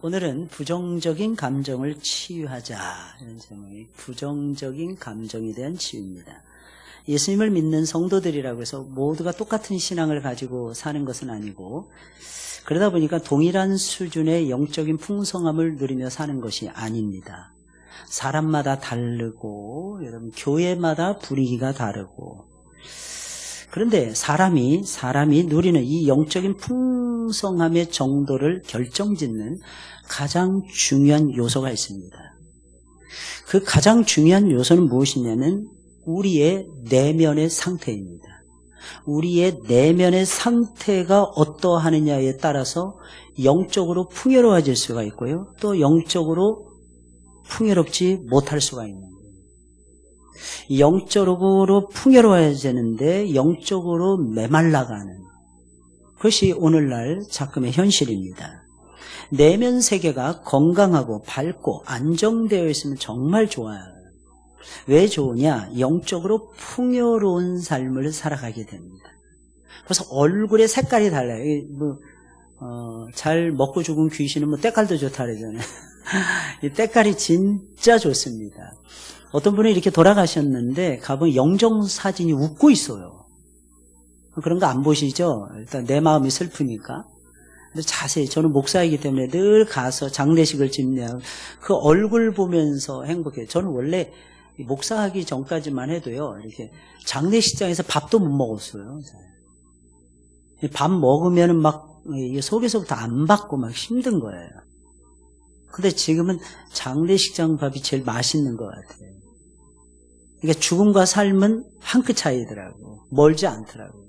오늘은 부정적인 감정을 치유하자. 이런 제목이 부정적인 감정에 대한 치유입니다. 예수님을 믿는 성도들이라고 해서 모두가 똑같은 신앙을 가지고 사는 것은 아니고, 그러다 보니까 동일한 수준의 영적인 풍성함을 누리며 사는 것이 아닙니다. 사람마다 다르고, 여러분 교회마다 분위기가 다르고, 그런데 사람이 누리는 이 영적인 풍성함의 정도를 결정짓는 가장 중요한 요소가 있습니다. 그 가장 중요한 요소는 무엇이냐면 우리의 내면의 상태입니다. 우리의 내면의 상태가 어떠하느냐에 따라서 영적으로 풍요로워질 수가 있고요, 또 영적으로 풍요롭지 못할 수가 있는 거예요. 영적으로 풍요로워지는데 영적으로 메말라가는 그것이 오늘날 작금의 현실입니다. 내면 세계가 건강하고 밝고 안정되어 있으면 정말 좋아요. 왜 좋으냐? 영적으로 풍요로운 삶을 살아가게 됩니다. 그래서 얼굴의 색깔이 달라요. 잘 먹고 죽은 귀신은 때깔도 좋다 그러잖아요. 이 때깔이 진짜 좋습니다. 어떤 분이 이렇게 돌아가셨는데 가보면 영정사진이 웃고 있어요. 그런 거 안 보시죠? 일단 내 마음이 슬프니까. 근데 자세히, 저는 목사이기 때문에 늘 가서 장례식을 집례하고 그 얼굴 보면서 행복해요. 저는 원래 목사하기 전까지만 해도요, 이렇게 장례식장에서 밥도 못 먹었어요. 밥 먹으면은 막 속에서부터 안 받고 막 힘든 거예요. 근데 지금은 장례식장 밥이 제일 맛있는 것 같아요. 그러니까 죽음과 삶은 한 끗 차이더라고. 멀지 않더라고.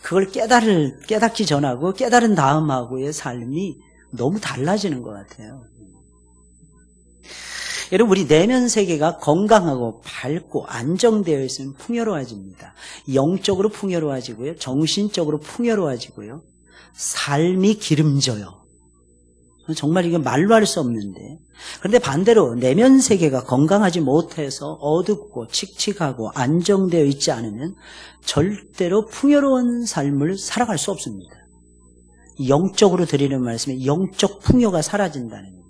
그걸 깨닫기 전하고 깨달은 다음하고의 삶이 너무 달라지는 것 같아요. 여러분, 우리 내면 세계가 건강하고 밝고 안정되어 있으면 풍요로워집니다. 영적으로 풍요로워지고요, 정신적으로 풍요로워지고요, 삶이 기름져요. 정말 이게 말로 할 수 없는데, 그런데 반대로 내면 세계가 건강하지 못해서 어둡고 칙칙하고 안정되어 있지 않으면 절대로 풍요로운 삶을 살아갈 수 없습니다. 영적으로 드리는 말씀에 영적 풍요가 사라진다는 겁니다.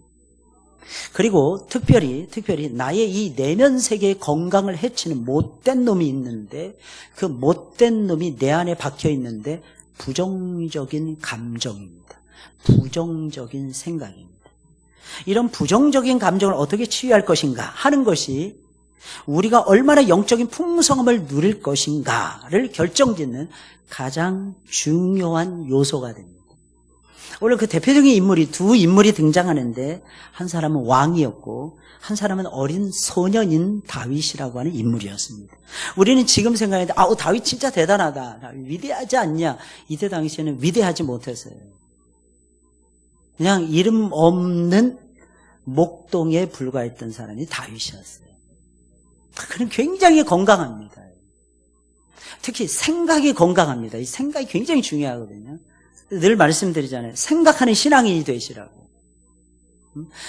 그리고 특별히 나의 이 내면 세계의 건강을 해치는 못된 놈이 있는데, 그 못된 놈이 내 안에 박혀 있는데 부정적인 감정입니다. 부정적인 생각입니다. 이런 부정적인 감정을 어떻게 치유할 것인가 하는 것이 우리가 얼마나 영적인 풍성함을 누릴 것인가를 결정짓는 가장 중요한 요소가 됩니다. 오늘 그 대표적인 인물이 두 인물이 등장하는데, 한 사람은 왕이었고 한 사람은 어린 소년인 다윗이라고 하는 인물이었습니다. 우리는 지금 생각하는데 다윗 진짜 대단하다, 다윗 위대하지 않냐? 이때 당시에는 위대하지 못했어요. 그냥 이름 없는 목동에 불과했던 사람이 다윗이었어요. 그는 굉장히 건강합니다. 특히 생각이 건강합니다. 이 생각이 굉장히 중요하거든요. 늘 말씀드리잖아요. 생각하는 신앙인이 되시라고.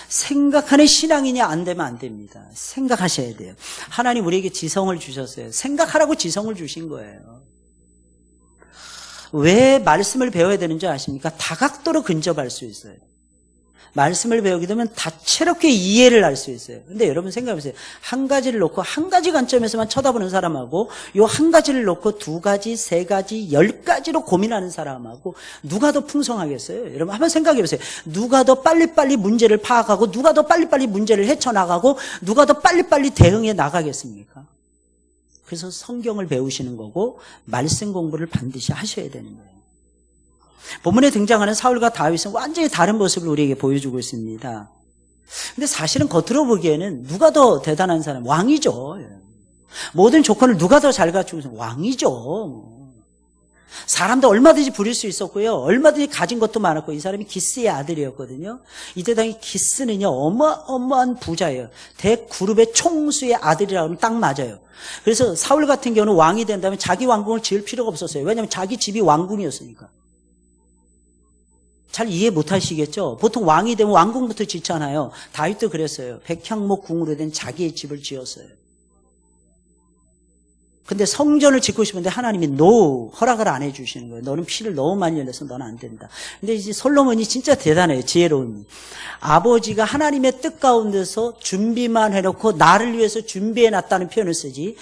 생각하는 신앙인이 안 되면 안 됩니다. 생각하셔야 돼요. 하나님 우리에게 지성을 주셨어요. 생각하라고 지성을 주신 거예요. 왜 말씀을 배워야 되는지 아십니까? 다각도로 근접할 수 있어요. 말씀을 배우게 되면 다채롭게 이해를 할 수 있어요. 근데 여러분 생각해보세요. 한 가지를 놓고 한 가지 관점에서만 쳐다보는 사람하고 요 한 가지를 놓고 두 가지, 세 가지, 10가지로 고민하는 사람하고 누가 더 풍성하겠어요? 여러분 한번 생각해보세요. 누가 더 빨리빨리 문제를 파악하고 누가 더 빨리빨리 문제를 헤쳐나가고 누가 더 빨리빨리 대응해 나가겠습니까? 그래서 성경을 배우시는 거고 말씀 공부를 반드시 하셔야 되는 거예요. 본문에 등장하는 사울과 다윗은 완전히 다른 모습을 우리에게 보여주고 있습니다. 근데 사실은 겉으로 보기에는 누가 더 대단한 사람? 왕이죠. 모든 조건을 누가 더 잘 갖추고 있어요? 왕이죠. 사람도 얼마든지 부릴 수 있었고요, 얼마든지 가진 것도 많았고, 이 사람이 기스의 아들이었거든요. 이때 당시 기스는요 어마어마한 부자예요. 대그룹의 총수의 아들이라고 하면 딱 맞아요. 그래서 사울 같은 경우는 왕이 된다면 자기 왕궁을 지을 필요가 없었어요. 왜냐하면 자기 집이 왕궁이었으니까. 잘 이해 못하시겠죠? 보통 왕이 되면 왕궁부터 짓잖아요. 다윗도 그랬어요. 백향목 궁으로 된 자기의 집을 지었어요. 근데 성전을 짓고 싶은데 하나님이 노 허락을 안 해주시는 거예요. 너는 피를 너무 많이 흘려서 너는 안 된다. 근데 이제 솔로몬이 진짜 대단해요. 지혜로운. 아버지가 하나님의 뜻 가운데서 준비만 해놓고 나를 위해서 준비해놨다는 표현을 쓰지,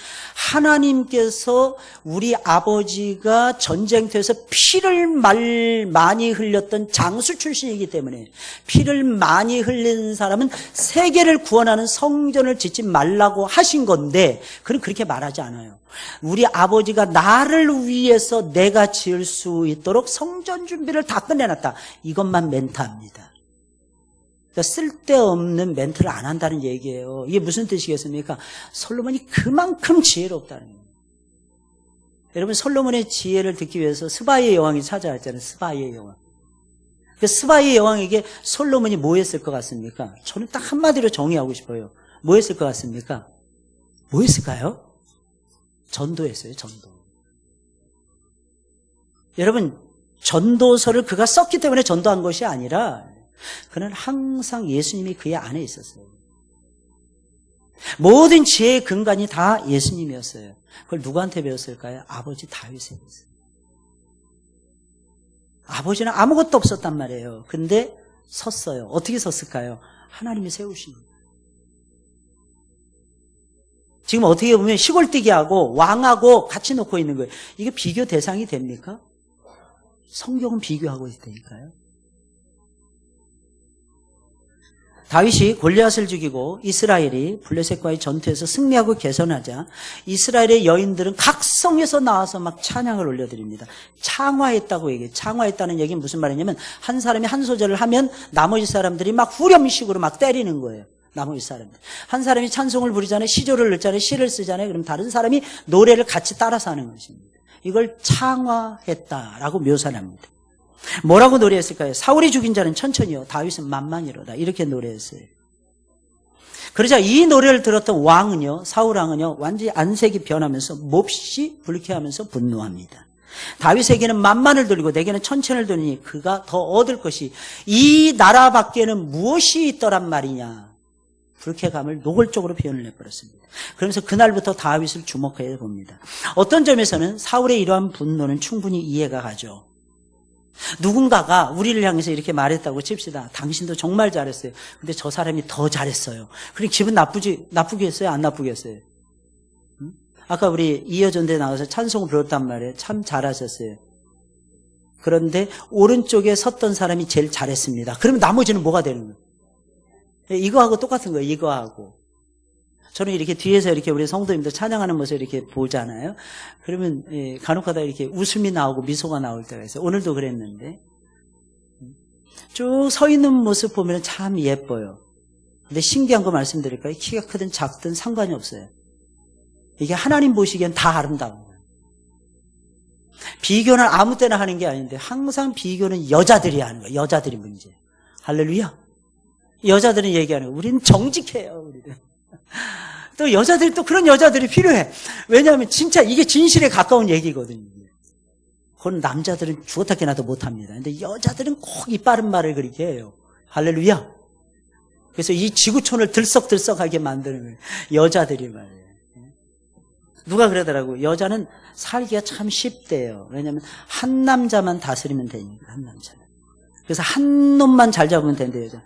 하나님께서 우리 아버지가 전쟁터에서 피를 많이 흘렸던 장수 출신이기 때문에 피를 많이 흘린 사람은 세계를 구원하는 성전을 짓지 말라고 하신 건데, 그는 그렇게 말하지 않아요. 우리 아버지가 나를 위해서 내가 지을 수 있도록 성전 준비를 다 끝내놨다. 이것만 멘트합니다. 그러니까 쓸데없는 멘트를 안 한다는 얘기예요. 이게 무슨 뜻이겠습니까? 솔로몬이 그만큼 지혜롭다는 거예요. 여러분, 솔로몬의 지혜를 듣기 위해서 스바이의 여왕이 찾아왔잖아요. 스바이의 여왕. 그 스바이의 여왕에게 솔로몬이 뭐 했을 것 같습니까? 저는 딱 한마디로 정의하고 싶어요. 뭐 했을 것 같습니까? 뭐 했을까요? 전도했어요. 전도. 여러분, 전도서를 그가 썼기 때문에 전도한 것이 아니라 그는 항상 예수님이 그의 안에 있었어요. 모든 지혜의 근간이 다 예수님이었어요. 그걸 누구한테 배웠을까요? 아버지 다윗에 배웠어요. 아버지는 아무것도 없었단 말이에요. 근데 섰어요. 어떻게 섰을까요? 하나님이 세우신 거예요. 지금 어떻게 보면 시골뛰기하고 왕하고 같이 놓고 있는 거예요. 이게 비교 대상이 됩니까? 성경은 비교하고 있다니까요. 다윗이 골리앗을 죽이고 이스라엘이 블레셋과의 전투에서 승리하고 개선하자 이스라엘의 여인들은 각 성에서 나와서 막 찬양을 올려드립니다. 창화했다고 얘기해요. 창화했다는 얘기는 무슨 말이냐면 한 사람이 한 소절을 하면 나머지 사람들이 막 후렴식으로 막 때리는 거예요. 나머지 사람들. 한 사람이 찬송을 부르잖아요. 시조를 넣잖아요. 시를 쓰잖아요. 그럼 다른 사람이 노래를 같이 따라서 하는 것입니다. 이걸 창화했다라고 묘사를 합니다. 뭐라고 노래했을까요? 사울이 죽인 자는 천천히요, 다윗은 만만히로다. 이렇게 노래했어요. 그러자 이 노래를 들었던 왕은요, 사울 왕은요, 완전히 안색이 변하면서 몹시 불쾌하면서 분노합니다. 다윗에게는 만만을 돌리고 내게는 천천을 돌리니 그가 더 얻을 것이 이 나라 밖에는 무엇이 있더란 말이냐. 불쾌감을 노골적으로 표현을 해버렸습니다. 그러면서 그날부터 다윗을 주목해 봅니다. 어떤 점에서는 사울의 이러한 분노는 충분히 이해가 가죠. 누군가가 우리를 향해서 이렇게 말했다고 칩시다. 당신도 정말 잘했어요. 근데 저 사람이 더 잘했어요. 그럼 기분 나쁘게 했어요? 안 나쁘게 했어요? 응? 아까 우리 이어전대 나가서 찬송을 불렀단 말이에요. 참 잘하셨어요. 그런데 오른쪽에 섰던 사람이 제일 잘했습니다. 그러면 나머지는 뭐가 되는 거예요? 이거하고 똑같은 거예요. 이거하고. 저는 이렇게 뒤에서 이렇게 우리 성도님들 찬양하는 모습을 이렇게 보잖아요. 그러면 간혹가다 이렇게 웃음이 나오고 미소가 나올 때가 있어요. 오늘도 그랬는데 쭉 서 있는 모습 보면 참 예뻐요. 근데 신기한 거 말씀드릴까요? 키가 크든 작든 상관이 없어요. 이게 하나님 보시기엔 다 아름다운 거예요. 비교는 아무 때나 하는 게 아닌데 항상 비교는 여자들이 하는 거예요. 여자들이 문제. 할렐루야. 여자들은 얘기하는 거예요. 우리는 정직해요. 우리는. 또 여자들이 또 그런 여자들이 필요해. 왜냐하면 진짜 이게 진실에 가까운 얘기거든요. 그건 남자들은 죽었다 깨나도 못합니다. 근데 여자들은 꼭 이 빠른 말을 그렇게 해요. 할렐루야. 그래서 이 지구촌을 들썩들썩하게 만드는 거예요. 여자들이 말이에요. 누가 그러더라고요. 여자는 살기가 참 쉽대요. 왜냐하면 한 남자만 다스리면 되니까. 한 남자는. 그래서 한 놈만 잘 잡으면 된대요. 여자.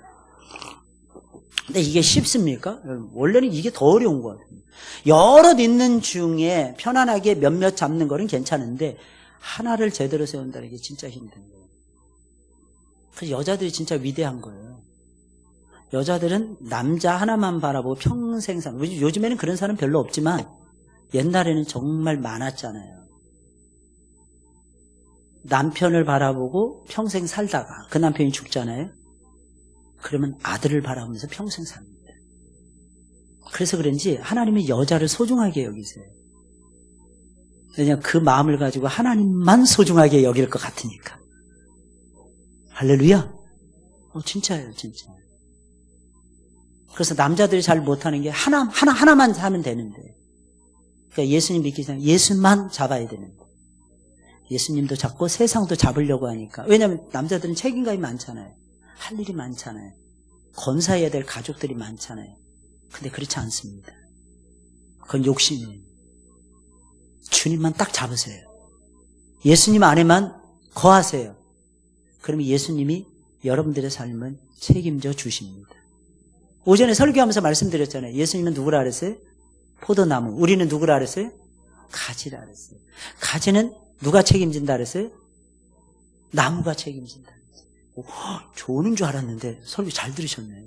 근데 이게 쉽습니까? 원래는 이게 더 어려운 것 같아요. 여럿 있는 중에 편안하게 몇몇 잡는 거는 괜찮은데 하나를 제대로 세운다는 게 진짜 힘든 거예요. 그래서 여자들이 진짜 위대한 거예요. 여자들은 남자 하나만 바라보고 평생 산. 요즘에는 그런 사람 별로 없지만 옛날에는 정말 많았잖아요. 남편을 바라보고 평생 살다가 그 남편이 죽잖아요. 그러면 아들을 바라보면서 평생 삽니다. 그래서 그런지 하나님이 여자를 소중하게 여기세요. 왜냐하면 그 마음을 가지고 하나님만 소중하게 여길 것 같으니까. 할렐루야. 진짜예요, 진짜. 그래서 남자들이 잘 못하는 게 하나만 하면 되는데. 그러니까 예수님 믿기 전에 예수만 잡아야 되는데. 예수님도 잡고 세상도 잡으려고 하니까. 왜냐하면 남자들은 책임감이 많잖아요. 할 일이 많잖아요. 건사해야 될 가족들이 많잖아요. 근데 그렇지 않습니다. 그건 욕심이에요. 주님만 딱 잡으세요. 예수님 안에만 거하세요. 그러면 예수님이 여러분들의 삶을 책임져 주십니다. 오전에 설교하면서 말씀드렸잖아요. 예수님은 누구라 그랬어요? 포도나무. 우리는 누구라 그랬어요? 가지라 그랬어요. 가지는 누가 책임진다 그랬어요? 나무가 책임진다 그랬어요. 좋은 줄 알았는데 설교 잘 들으셨네.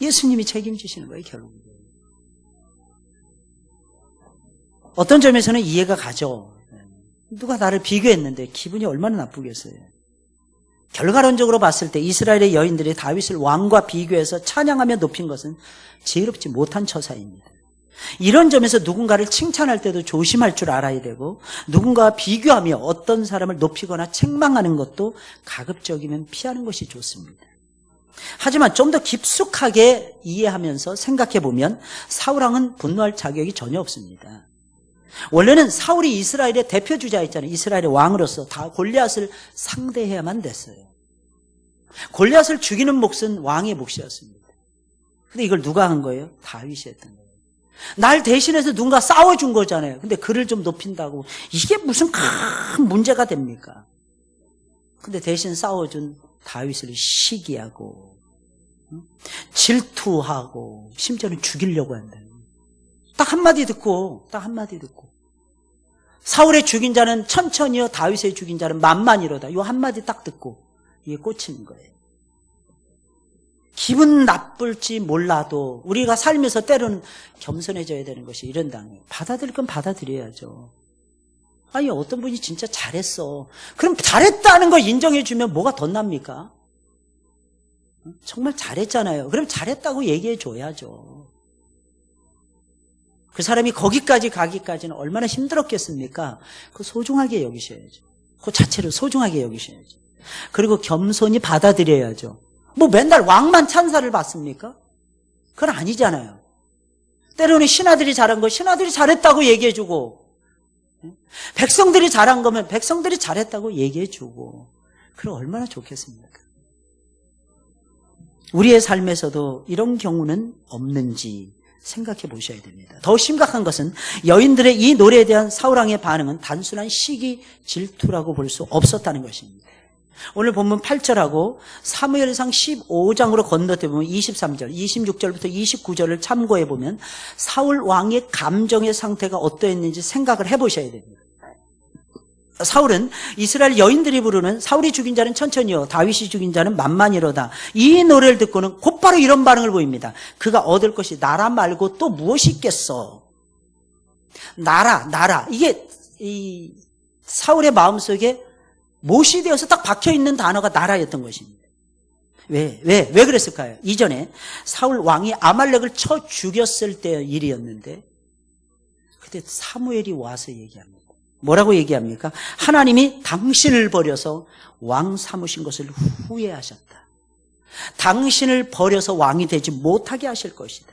예수님이 책임지시는 거예요, 결국은. 어떤 점에서는 이해가 가죠. 누가 나를 비교했는데 기분이 얼마나 나쁘겠어요. 결과론적으로 봤을 때 이스라엘의 여인들이 다윗을 왕과 비교해서 찬양하며 높인 것은 지혜롭지 못한 처사입니다. 이런 점에서 누군가를 칭찬할 때도 조심할 줄 알아야 되고, 누군가와 비교하며 어떤 사람을 높이거나 책망하는 것도 가급적이면 피하는 것이 좋습니다. 하지만 좀 더 깊숙하게 이해하면서 생각해 보면 사울왕은 분노할 자격이 전혀 없습니다. 원래는 사울이 이스라엘의 대표주자였잖아요. 이스라엘의 왕으로서 다 골리앗을 상대해야만 됐어요. 골리앗을 죽이는 몫은 왕의 몫이었습니다. 근데 이걸 누가 한 거예요? 다윗이 했던 거예요. 날 대신해서 누군가 싸워준 거잖아요. 근데 그를 좀 높인다고 이게 무슨 큰 문제가 됩니까? 근데 대신 싸워준 다윗을 시기하고 질투하고 심지어는 죽이려고 한다. 딱 한마디 듣고 사울의 죽인 자는 천천히요 다윗의 죽인 자는 만만이로다. 이 한마디 딱 듣고 이게 꽂히는 거예요. 기분 나쁠지 몰라도 우리가 살면서 때로는 겸손해져야 되는 것이 이런다는, 받아들일 건 받아들여야죠. 아니 어떤 분이 진짜 잘했어. 그럼 잘했다는 걸 인정해 주면 뭐가 더 납니까? 정말 잘했잖아요. 그럼 잘했다고 얘기해 줘야죠. 그 사람이 거기까지 가기까지는 얼마나 힘들었겠습니까? 그거 소중하게 여기셔야죠. 그 자체를 소중하게 여기셔야죠. 그리고 겸손히 받아들여야죠. 뭐 맨날 왕만 찬사를 받습니까? 그건 아니잖아요. 때로는 신하들이 잘한 거 신하들이 잘했다고 얘기해주고, 백성들이 잘한 거면 백성들이 잘했다고 얘기해주고, 그럼 얼마나 좋겠습니까? 우리의 삶에서도 이런 경우는 없는지 생각해 보셔야 됩니다. 더 심각한 것은 여인들의 이 노래에 대한 사울왕의 반응은 단순한 시기 질투라고 볼 수 없었다는 것입니다. 오늘 본문 8절하고 사무엘상 15장으로 건너뛰어보면 23절, 26절부터 29절을 참고해 보면 사울 왕의 감정의 상태가 어떠했는지 생각을 해보셔야 됩니다. 사울은 이스라엘 여인들이 부르는 사울이 죽인 자는 천천히요 다윗이 죽인 자는 만만이로다, 이 노래를 듣고는 곧바로 이런 반응을 보입니다. 그가 얻을 것이 나라 말고 또 무엇이 있겠어. 나라 이게 이 사울의 마음속에 못이 되어서 딱 박혀있는 단어가 나라였던 것입니다. 왜 그랬을까요? 이전에 사울 왕이 아말렉을 쳐 죽였을 때 일이었는데, 그때 사무엘이 와서 얘기합니다. 뭐라고 얘기합니까? 하나님이 당신을 버려서 왕 삼으신 것을 후회하셨다. 당신을 버려서 왕이 되지 못하게 하실 것이다.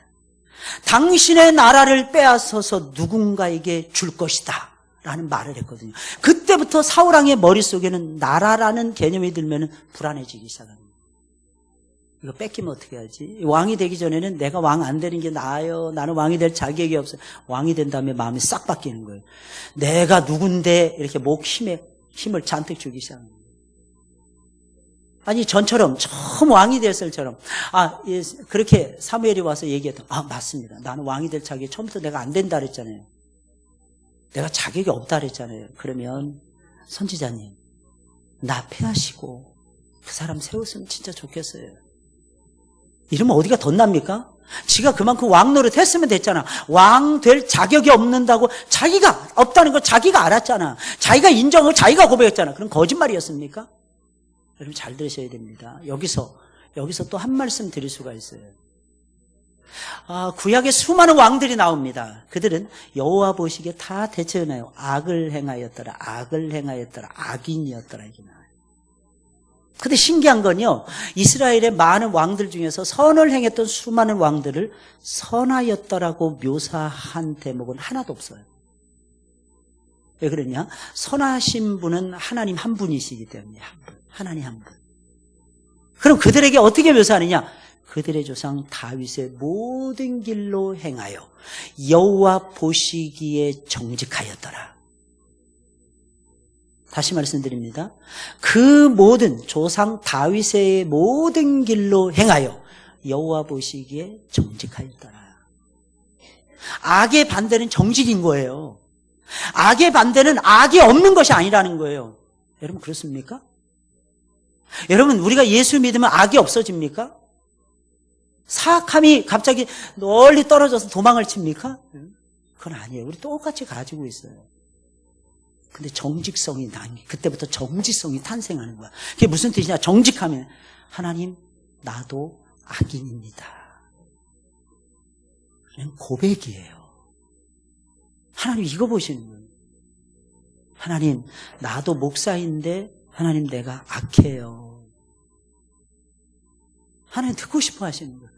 당신의 나라를 빼앗아서 누군가에게 줄 것이다 라는 말을 했거든요. 그때부터 사울왕의 머릿속에는 나라라는 개념이 들면 불안해지기 시작합니다. 이거 뺏기면 어떻게 하지? 왕이 되기 전에는 내가 왕 안 되는 게 나아요. 나는 왕이 될 자격이 없어요. 왕이 된 다음에 마음이 싹 바뀌는 거예요. 내가 누군데 이렇게 힘을 잔뜩 주기 시작합니다. 아니 전처럼 처음 왕이 됐을처럼 그렇게 사무엘이 와서 얘기했던, 맞습니다. 나는 왕이 될 자격이 처음부터 내가 안 된다 그랬잖아요. 내가 자격이 없다 그랬잖아요. 그러면 선지자님 나 패하시고 그 사람 세웠으면 진짜 좋겠어요. 이러면 어디가 덧납니까? 지가 그만큼 왕 노릇 했으면 됐잖아. 왕 될 자격이 없는다고, 자기가 없다는 걸 자기가 알았잖아. 자기가 인정하고 자기가 고백했잖아. 그럼 거짓말이었습니까? 여러분 잘 들으셔야 됩니다. 여기서 또 한 말씀 드릴 수가 있어요. 구약에 수많은 왕들이 나옵니다. 그들은 여호와 보시기에 다 대처해나요. 악을 행하였더라, 악인이었더라 이게 나와요. 근데 신기한 건요, 이스라엘의 많은 왕들 중에서 선을 행했던 수많은 왕들을 선하였더라고 묘사한 대목은 하나도 없어요. 왜 그러냐? 선하신 분은 하나님 한 분이시기 때문에 하나님 한 분. 그럼 그들에게 어떻게 묘사하느냐? 그들의 조상 다윗의 모든 길로 행하여 여호와 보시기에 정직하였더라. 다시 말씀드립니다. 그 모든 조상 다윗의 모든 길로 행하여 여호와 보시기에 정직하였더라. 악의 반대는 정직인 거예요. 악의 반대는 악이 없는 것이 아니라는 거예요. 여러분 그렇습니까? 여러분 우리가 예수 믿으면 악이 없어집니까? 사악함이 갑자기 멀리 떨어져서 도망을 칩니까? 그건 아니에요. 우리 똑같이 가지고 있어요. 근데 정직성이 그때부터 정직성이 탄생하는 거야. 그게 무슨 뜻이냐? 정직하면 하나님 나도 악인입니다. 그냥 고백이에요. 하나님 이거 보시는 거예요. 하나님 나도 목사인데 하나님 내가 악해요. 하나님 듣고 싶어 하시는 거예요.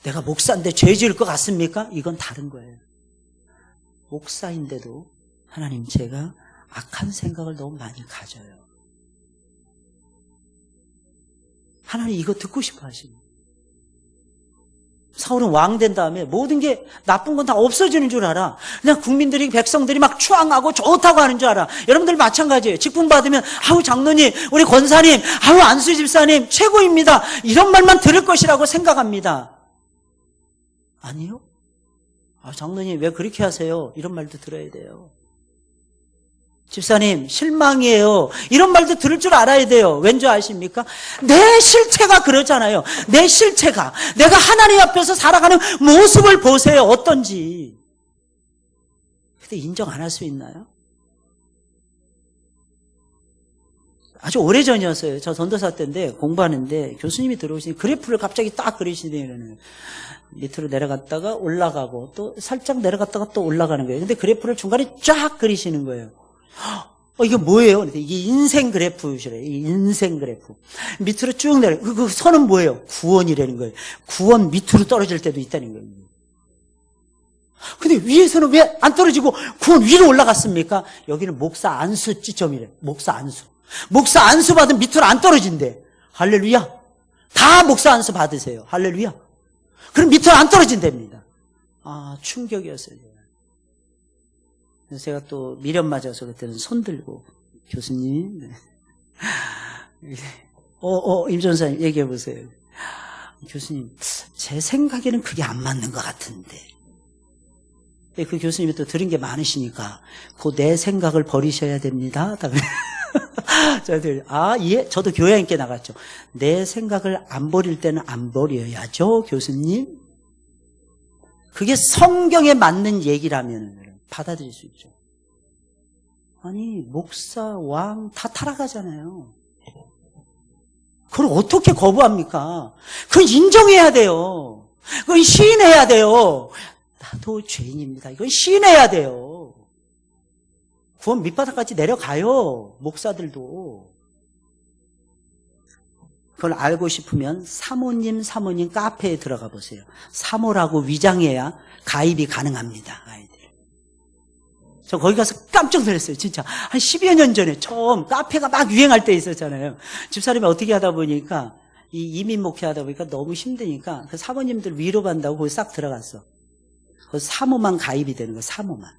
내가 목사인데 죄 지을 것 같습니까? 이건 다른 거예요. 목사인데도 하나님 제가 악한 생각을 너무 많이 가져요. 하나님 이거 듣고 싶어 하시는 거예요. 사울은 왕 된 다음에 모든 게 나쁜 건 다 없어지는 줄 알아. 그냥 국민들이 백성들이 막 추앙하고 좋다고 하는 줄 알아. 여러분들 마찬가지예요. 직분 받으면 아우 장로님, 우리 권사님, 아우 안수 집사님 최고입니다. 이런 말만 들을 것이라고 생각합니다. 아니요. 아, 장로님 왜 그렇게 하세요? 이런 말도 들어야 돼요. 집사님 실망이에요. 이런 말도 들을 줄 알아야 돼요. 왠지 아십니까? 내 실체가 그러잖아요. 내 실체가 내가 하나님 앞에서 살아가는 모습을 보세요. 어떤지. 근데 인정 안 할 수 있나요? 아주 오래전이었어요. 저 전도사 때인데 공부하는데 교수님이 들어오시니 그래프를 갑자기 딱 그리시네요. 밑으로 내려갔다가 올라가고 또 살짝 내려갔다가 또 올라가는 거예요. 근데 그래프를 중간에 쫙 그리시는 거예요. 이게 뭐예요? 이게 인생 그래프시래요. 인생 그래프. 밑으로 쭉 내려. 그 선은 뭐예요? 구원이라는 거예요. 구원 밑으로 떨어질 때도 있다는 거예요. 근데 위에서는 왜 안 떨어지고 구원 위로 올라갔습니까? 여기는 목사 안수 지점이래요. 목사 안수. 목사 안수 받으면 밑으로 안 떨어진대. 할렐루야. 다 목사 안수 받으세요. 할렐루야. 그럼 밑으로 안 떨어진답니다. 아, 충격이었어요. 그래서 제가 또 미련 맞아서 그때는 손 들고 교수님, 네. 임 전사님 얘기해 보세요. 교수님, 제 생각에는 그게 안 맞는 것 같은데. 그 교수님이 또 들은 게 많으시니까 그 내 생각을 버리셔야 됩니다. 저희들 예, 저도 교양있게 나갔죠. 내 생각을 안 버릴 때는 안 버려야죠, 교수님. 그게 성경에 맞는 얘기라면 받아들일 수 있죠. 아니 목사, 왕 다 타락하잖아요. 그걸 어떻게 거부합니까? 그건 인정해야 돼요. 그건 시인해야 돼요. 나도 죄인입니다. 이건 시인해야 돼요. 구원 밑바닥까지 내려가요. 목사들도. 그걸 알고 싶으면 사모님 카페에 들어가 보세요. 사모라고 위장해야 가입이 가능합니다. 아이들. 저 거기 가서 깜짝 놀랐어요. 진짜 한 10여 년 전에 처음 카페가 막 유행할 때 있었잖아요. 집사람이 어떻게 하다 보니까 이민 목회하다 보니까 너무 힘드니까 그 사모님들 위로 간다고 거기 싹 들어갔어. 그 사모만 가입이 되는 거예요. 사모만.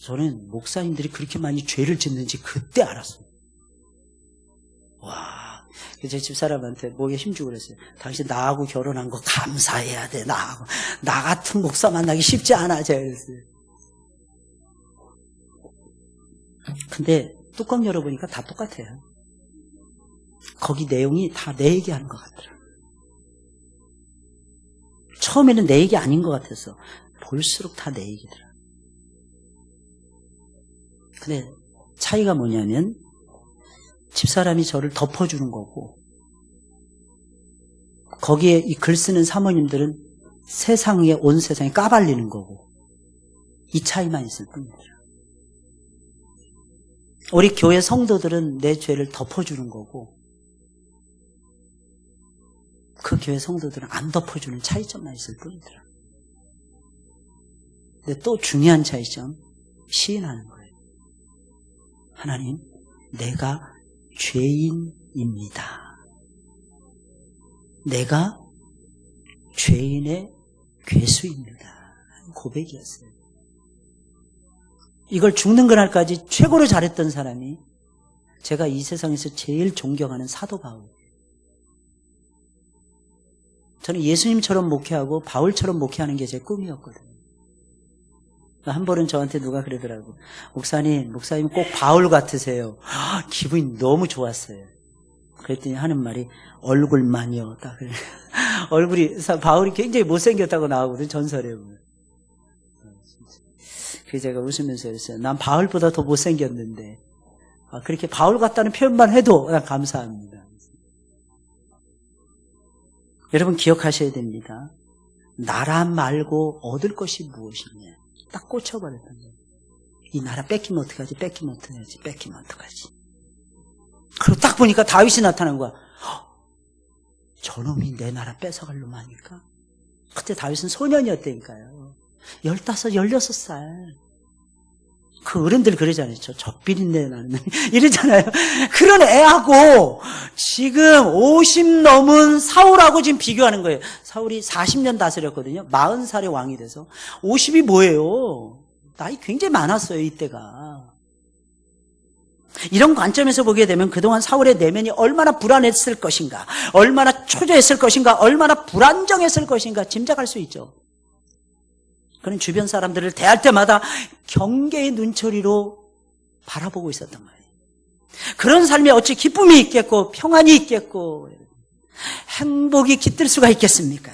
저는 목사님들이 그렇게 많이 죄를 짓는지 그때 알았어요. 와. 제 집사람한테 목에 힘주고 그랬어요. 당신 나하고 결혼한 거 감사해야 돼. 나 같은 목사 만나기 쉽지 않아. 제가 그랬어요. 근데 뚜껑 열어보니까 다 똑같아요. 거기 내용이 다 내 얘기하는 것 같더라고요. 처음에는 내 얘기 아닌 것 같아서 볼수록 다 내 얘기더라고요. 근데 차이가 뭐냐면 집사람이 저를 덮어주는 거고 거기에 이 글 쓰는 사모님들은 온 세상에 까발리는 거고 이 차이만 있을 뿐이더라고요. 우리 교회 성도들은 내 죄를 덮어주는 거고 그 교회 성도들은 안 덮어주는 차이점만 있을 뿐이더라고요. 근데 또 중요한 차이점, 시인하는 거예요. 하나님, 내가 죄인입니다. 내가 죄인의 괴수입니다. 고백이었어요. 이걸 죽는 그날까지 최고로 잘했던 사람이 제가 이 세상에서 제일 존경하는 사도 바울. 저는 예수님처럼 목회하고 바울처럼 목회하는 게 제 꿈이었거든요. 한 번은 저한테 누가 그러더라고. 목사님 꼭 바울 같으세요. 기분이 너무 좋았어요. 그랬더니 하는 말이 얼굴만요. 딱 그래. 얼굴이 바울이 굉장히 못생겼다고 나오거든, 전설에 보면. 그래서 제가 웃으면서 그랬어요. 난 바울보다 더 못생겼는데 그렇게 바울 같다는 표현만 해도 난 감사합니다. 여러분 기억하셔야 됩니다. 나라 말고 얻을 것이 무엇이냐. 딱 꽂혀버렸던 거예요. 이 나라 뺏기면 어떡하지? 뺏기면 어떡하지? 그리고 딱 보니까 다윗이 나타난 거야. 저놈이 내 나라 뺏어갈 놈 아닐까? 그때 다윗은 소년이었다니까요. 15, 16살. 그 어른들 그러잖아요. 저 젖비린내 나는 이러잖아요. 그런 애하고 지금 50 넘은 사울하고 지금 비교하는 거예요. 사울이 40년 다스렸거든요. 40살의 왕이 돼서. 50이 뭐예요? 나이 굉장히 많았어요, 이때가. 이런 관점에서 보게 되면 그동안 사울의 내면이 얼마나 불안했을 것인가, 얼마나 초조했을 것인가, 얼마나 불안정했을 것인가 짐작할 수 있죠. 그는 주변 사람들을 대할 때마다 경계의 눈초리로 바라보고 있었던 거예요. 그런 삶에 어찌 기쁨이 있겠고 평안이 있겠고 행복이 깃들 수가 있겠습니까?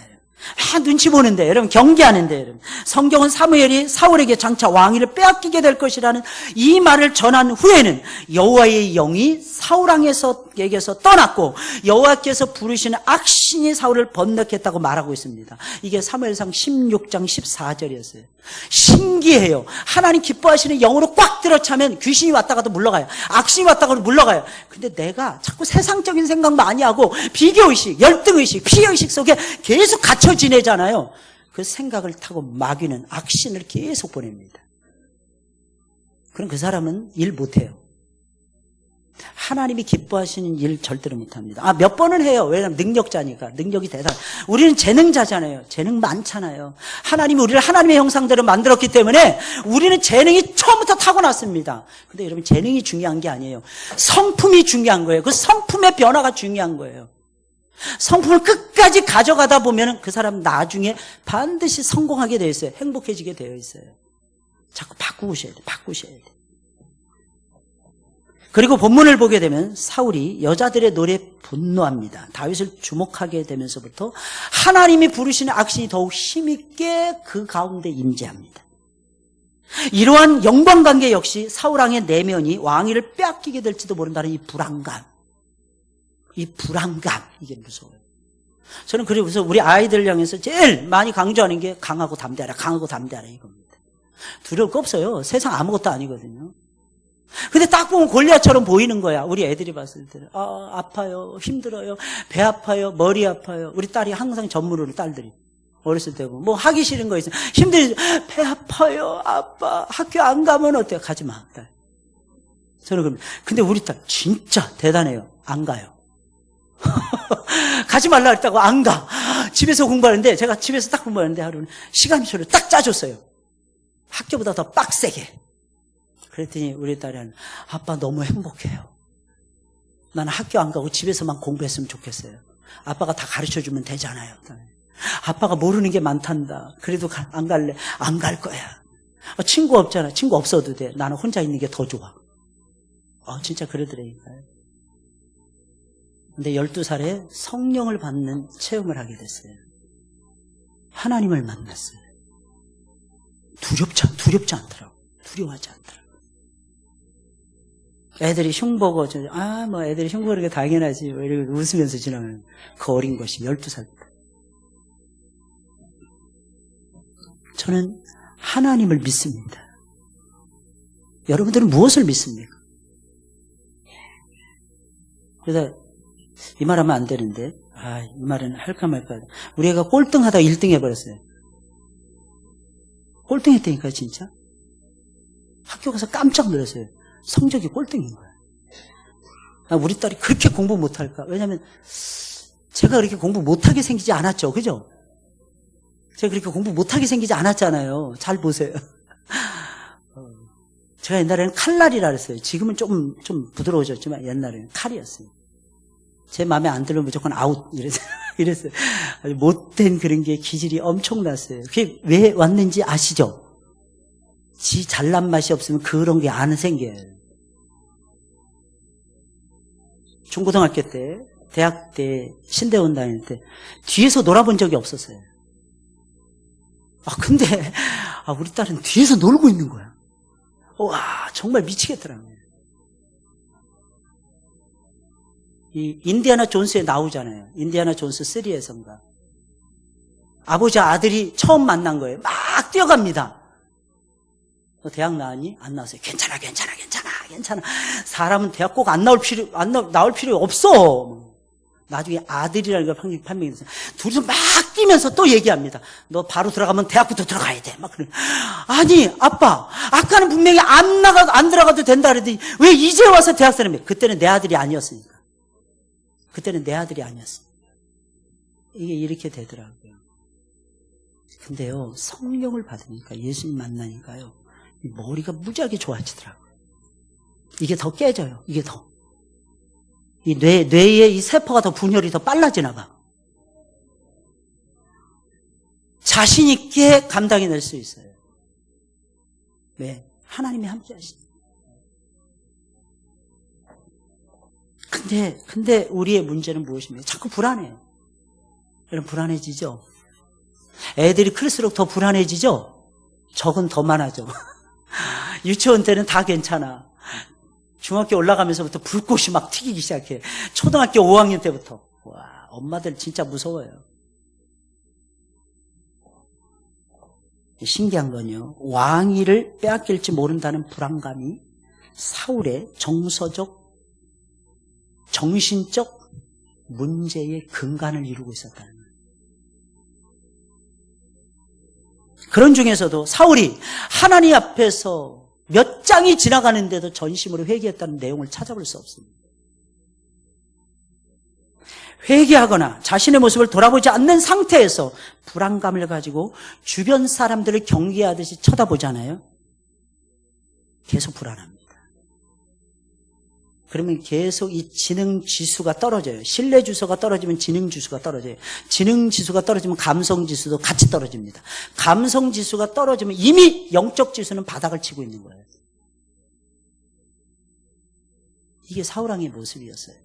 눈치 보는데, 여러분 경계하는데, 여러분 성경은 사무엘이 사울에게 장차 왕위를 빼앗기게 될 것이라는 이 말을 전한 후에는 여호와의 영이 사울왕에게서 떠났고 여호와께서 부르시는 악신이 사울을 번뇌했다고 말하고 있습니다. 이게 사무엘상 16장 14절이었어요. 신기해요. 하나님 기뻐하시는 영으로 꽉 들어차면 귀신이 왔다가도 물러가요. 악신이 왔다가도 물러가요. 근데 내가 자꾸 세상적인 생각 많이 하고 비교의식, 열등의식, 피해의식 속에 계속 갇혀 지내잖아요. 그 생각을 타고 마귀는 악신을 계속 보냅니다. 그럼 그 사람은 일 못해요. 하나님이 기뻐하시는 일 절대로 못합니다. 몇 번은 해요. 왜냐하면 능력자니까. 능력이 대단. 우리는 재능자잖아요. 재능 많잖아요. 하나님이 우리를 하나님의 형상대로 만들었기 때문에 우리는 재능이 처음부터 타고났습니다. 근데 여러분 재능이 중요한 게 아니에요. 성품이 중요한 거예요. 그 성품의 변화가 중요한 거예요. 성품을 끝까지 가져가다 보면 그 사람 나중에 반드시 성공하게 되어 있어요. 행복해지게 되어 있어요. 자꾸 바꾸셔야 돼. 바꾸셔야 돼. 그리고 본문을 보게 되면 사울이 여자들의 노래에 분노합니다. 다윗을 주목하게 되면서부터 하나님이 부르시는 악신이 더욱 힘있게 그 가운데 임재합니다. 이러한 영광관계 역시 사울왕의 내면이 왕위를 빼앗기게 될지도 모른다는 이 불안감, 이게 무서워요. 저는 그래서 우리 아이들 향해서 제일 많이 강조하는 게 강하고 담대하라, 강하고 담대하라 이겁니다. 두려울 거 없어요. 세상 아무것도 아니거든요. 근데 딱 보면 골리앗처럼 보이는 거야. 우리 애들이 봤을 때는 아파요, 힘들어요, 배 아파요, 머리 아파요. 우리 딸이 항상 전문으로 딸들이 어렸을 때고 뭐 하기 싫은 거 있어요. 힘들지, 배 아파요, 아빠 학교 안 가면 어때요? 가지 마, 딸. 저는 그럼. 근데 우리 딸 진짜 대단해요. 안 가요. 가지 말라 했다고 안 가. 집에서 공부하는데, 제가 집에서 딱 공부하는데 하루는 시간표를 딱 짜줬어요. 학교보다 더 빡세게. 그랬더니 우리 딸이 하는, 아빠 너무 행복해요. 나는 학교 안 가고 집에서만 공부했으면 좋겠어요. 아빠가 다 가르쳐주면 되잖아요. 아빠가 모르는 게 많단다. 그래도 안 갈래? 안 갈 거야. 친구 없잖아. 친구 없어도 돼. 나는 혼자 있는 게 더 좋아. 진짜 그러더라니까요. 근데 12살에 성령을 받는 체험을 하게 됐어요. 하나님을 만났어요. 두렵지 않더라고. 두려워하지 않더라고. 애들이 흉보고, 애들이 흉보는 게 당연하지. 이렇게 웃으면서 지나가는 그 어린 것이 12살 때. 저는 하나님을 믿습니다. 여러분들은 무엇을 믿습니까? 그래서 이 말 하면 안 되는데, 이 말은 할까 말까. 우리 애가 꼴등하다 1등 해버렸어요. 꼴등했다니까요, 진짜. 학교 가서 깜짝 놀랐어요. 성적이 꼴등인 거야. 우리 딸이 그렇게 공부 못할까? 왜냐면 제가 그렇게 공부 못하게 생기지 않았죠. 그죠? 제가 그렇게 공부 못하게 생기지 않았잖아요. 잘 보세요. 제가 옛날에는 칼날이라 그랬어요. 지금은 좀 부드러워졌지만 옛날에는 칼이었어요. 제 마음에 안 들면 무조건 아웃 이랬어요. 아주 못된 그런 게 기질이 엄청났어요. 그게 왜 왔는지 아시죠? 지 잘난 맛이 없으면 그런 게 안 생겨요. 중고등학교 때, 대학 때, 신대원 다닐 때 뒤에서 놀아본 적이 없었어요. 근데 우리 딸은 뒤에서 놀고 있는 거야. 와, 정말 미치겠더라고요. 이 인디아나 존스에 나오잖아요. 인디아나 존스 3에선가. 아버지 아들이 처음 만난 거예요. 막 뛰어갑니다. 너 대학 나왔니? 안 나왔어요. 괜찮아. 사람은 대학 꼭 나올 필요 없어. 나중에 아들이라는 걸 판명했어요. 둘이서 막 뛰면서 또 얘기합니다. 너 바로 들어가면 대학부터 들어가야 돼. 막 그래. 아니, 아빠, 아까는 분명히 안 들어가도 된다 그랬더니 왜 이제 와서 대학 사람이? 그때는 내 아들이 아니었으니까. 이게 이렇게 되더라고요. 근데요, 성령을 받으니까, 예수님 만나니까요, 머리가 무지하게 좋아지더라고요. 이게 더 깨져요. 이게 더. 이 뇌에 이 세포가 더 분열이 더 빨라지나 봐. 자신 있게 감당해낼 수 있어요. 왜? 하나님이 함께 하시죠. 근데 우리의 문제는 무엇입니까? 자꾸 불안해요. 여러분 불안해지죠? 애들이 클수록 더 불안해지죠? 적은 더 많아져. 유치원 때는 다 괜찮아. 중학교 올라가면서부터 불꽃이 막 튀기기 시작해. 초등학교 5학년 때부터. 와, 엄마들 진짜 무서워요. 신기한 건요, 왕위를 빼앗길지 모른다는 불안감이 사울의 정신적 문제의 근간을 이루고 있었다는 거예요. 그런 중에서도 사울이 하나님 앞에서 몇 장이 지나가는데도 전심으로 회개했다는 내용을 찾아볼 수 없습니다. 회개하거나 자신의 모습을 돌아보지 않는 상태에서 불안감을 가지고 주변 사람들을 경계하듯이 쳐다보잖아요. 계속 불안합니다. 그러면 계속 이 지능 지수가 떨어져요. 신뢰 지수가 떨어지면 지능 지수가 떨어져요. 지능 지수가 떨어지면 감성 지수도 같이 떨어집니다. 감성 지수가 떨어지면 이미 영적 지수는 바닥을 치고 있는 거예요. 이게 사울왕의 모습이었어요.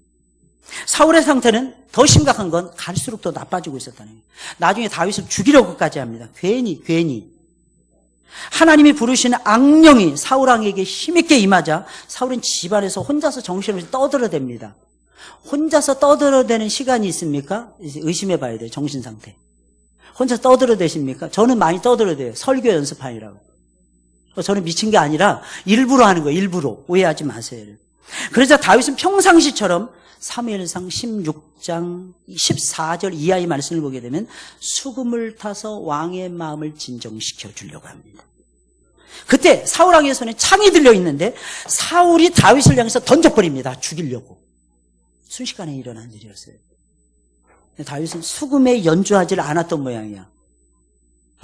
사울의 상태는 더 심각한 건 갈수록 더 나빠지고 있었다는 거예요. 나중에 다윗을 죽이려고까지 합니다. 괜히. 하나님이 부르시는 악령이 사울왕에게 힘있게 임하자 사울은 집안에서 혼자서 정신없이 떠들어댑니다. 혼자서 떠들어대는 시간이 있습니까? 이제 의심해 봐야 돼요. 정신 상태. 혼자 떠들어대십니까? 저는 많이 떠들어대요. 설교 연습하느라고. 저는 미친 게 아니라 일부러 하는 거예요. 일부러. 오해하지 마세요. 그러자 다윗은 평상시처럼 사무엘상 16장 14절 이하의 말씀을 보게 되면 수금을 타서 왕의 마음을 진정시켜 주려고 합니다. 그때 사울왕의 손에 창이 들려 있는데 사울이 다윗을 향해서 던져버립니다. 죽이려고. 순식간에 일어난 일이었어요. 다윗은 수금에 연주하지 않았던 모양이야.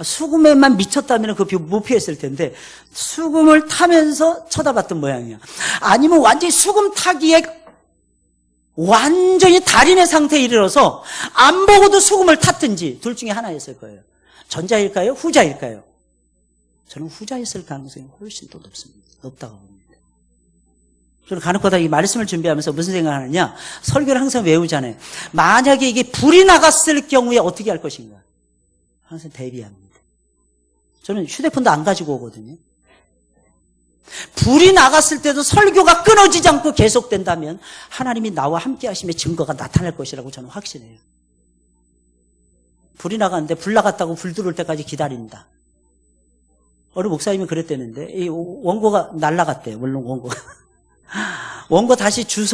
수금에만 미쳤다면 그거 못 피했을 텐데 수금을 타면서 쳐다봤던 모양이야. 아니면 완전히 수금 타기에 완전히 달인의 상태에 이르러서 안 보고도 수금을 탔든지 둘 중에 하나였을 거예요. 전자일까요? 후자일까요? 저는 후자였을 가능성이 훨씬 더 높다고 봅니다. 저는 간혹가다 이 말씀을 준비하면서 무슨 생각하느냐, 설교를 항상 외우잖아요. 만약에 이게 불이 나갔을 경우에 어떻게 할 것인가 항상 대비합니다. 저는 휴대폰도 안 가지고 오거든요. 불이 나갔을 때도 설교가 끊어지지 않고 계속된다면 하나님이 나와 함께 하심의 증거가 나타날 것이라고 저는 확신해요. 불이 나갔는데 불 나갔다고 불 들어올 때까지 기다린다. 어느 목사님이 그랬대는데 이 원고가 날라갔대요. 물론 원고 다시 줄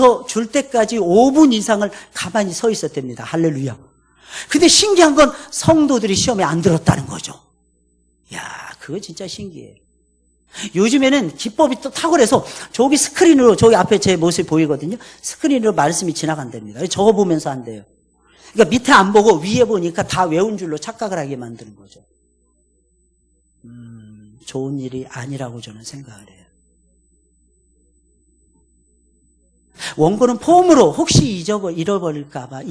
때까지 5분 이상을 가만히 서 있었답니다. 할렐루야. 근데 신기한 건 성도들이 시험에 안 들었다는 거죠. 야, 그거 진짜 신기해요. 요즘에는 기법이 또 탁월해서 저기 스크린으로, 저기 앞에 제 모습이 보이거든요. 스크린으로 말씀이 지나간답니다. 저거 보면서 한대요. 그러니까 밑에 안 보고 위에 보니까 다 외운 줄로 착각을 하게 만드는 거죠. 좋은 일이 아니라고 저는 생각을 해요. 원고는 폼으로 혹시 잊어버릴까봐